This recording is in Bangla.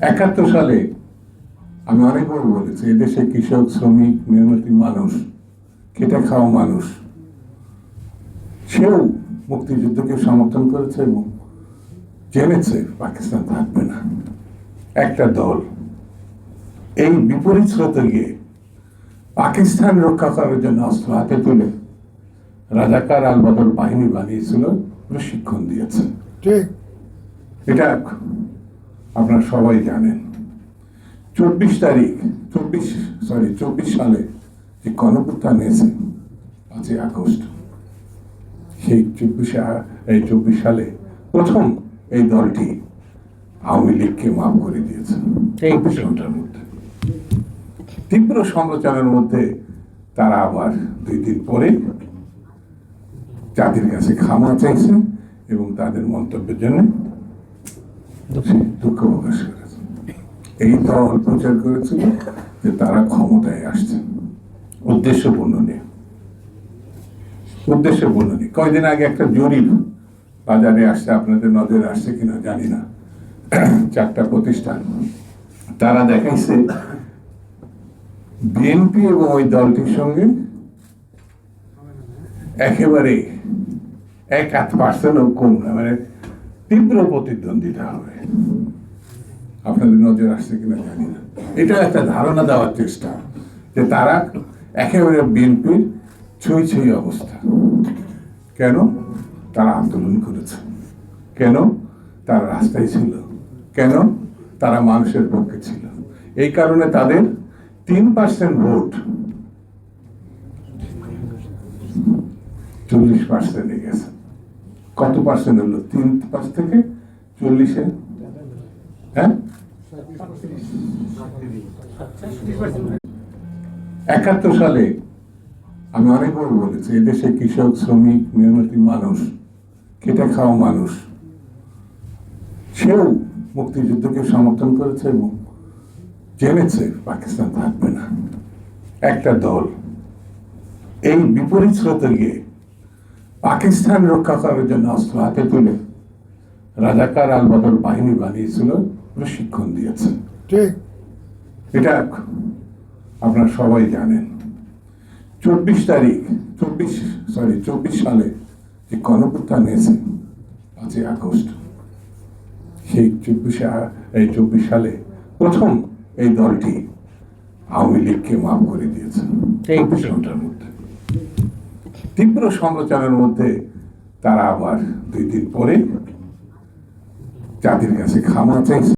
71 সালে আমি অনেকবার বলেছি, এদেশে কৃষক, শ্রমিক, মেহনতি মানুষ, খেটে খাওয়া মানুষ, সেও মুক্তিযুদ্ধকে সমর্থন করেছে এবং জেনেছে পাকিস্তান থাকবে না। একটা দল এই বিপরীত স্রোতে গিয়ে পাকিস্তান রক্ষা করার জন্য অস্ত্র হাতে তুলে রাজাকার আল বদর বাহিনী বানিয়েছিল, প্রশিক্ষণ দিয়েছে। ঠিক, এটা আপনারা সবাই জানেন। 24 সালে যে গণঅভ্যুত্থান হয়েছে 5ই আগস্ট, সেই 24 সালে প্রথম এই দলটি আওয়ামী লীগকে মাফ করে দিয়েছে 24 ঘন্টার মধ্যে। তীব্র সমালোচনার মধ্যে তারা আবার 2 দিন পরে জাতির কাছে ক্ষমা চাইছে এবং তাদের মন্তব্যের জন্য দুঃখ প্রকাশ করেছে। এই দল প্রচার করেছিল যে তারা ক্ষমতায় আসছে উদ্দেশ্যপূর্ণ নিয়ে। কয়দিন আগে একটা জরিপ বাজারে আসছে, আপনাদের নজরে আসছে কিনা জানি না, 4টা প্রতিষ্ঠান, তারা দেখাইছে বিএনপি এবং ওই দলটির সঙ্গে একেবারে 1-8% কম না, মানে তীব্র প্রতিদ্বন্দ্বিতা হবে। আপনাদের নজর আসছে কিনা জানি না। এটা একটা ধারণা দেওয়ার চেষ্টা যে তারা একেবারে বিএনপির ছই অবস্থা। কেন? তারা আন্দোলন করেছে, কেন তারা রাস্তায় ছিল, কেন তারা মানুষের পক্ষে ছিল। এই কারণে তাদের 3% ভোট 40% গেছে। কত পার্সেন্ট হলো? 3 থেকে 40-এ, হ্যাঁ, 71 সালে আমি অনেকবার বলেছি, এদেশে কৃষক, শ্রমিক, মেহনতি মানুষ, খেটে খাওয়া মানুষ, সেও মুক্তিযুদ্ধকে সমর্থন করেছে এবং জেনেছে পাকিস্তান থাকবে না। একটা দল এই বিপরীত স্রোতে গিয়ে পাকিস্তান রক্ষা করার জন্য অস্ত্র হাতে তুলে রাজাকার আল বদর বাহিনী বানিয়েছিল, প্রশিক্ষণ দিয়েছে। ঠিক, এটা আপনারা সবাই জানেন। 24 সালে যে গণঅভ্যুত্থান হয়েছে 5ই আগস্ট, সেই 24 সালে প্রথম এই দলটি আওয়ামী লীগকে মাফ করে দিয়েছে 24 ঘন্টার মধ্যে। তীব্র সমালোচনার মধ্যে তারা আবার 2 দিন পরে জাতির কাছে ক্ষমা চাইছে।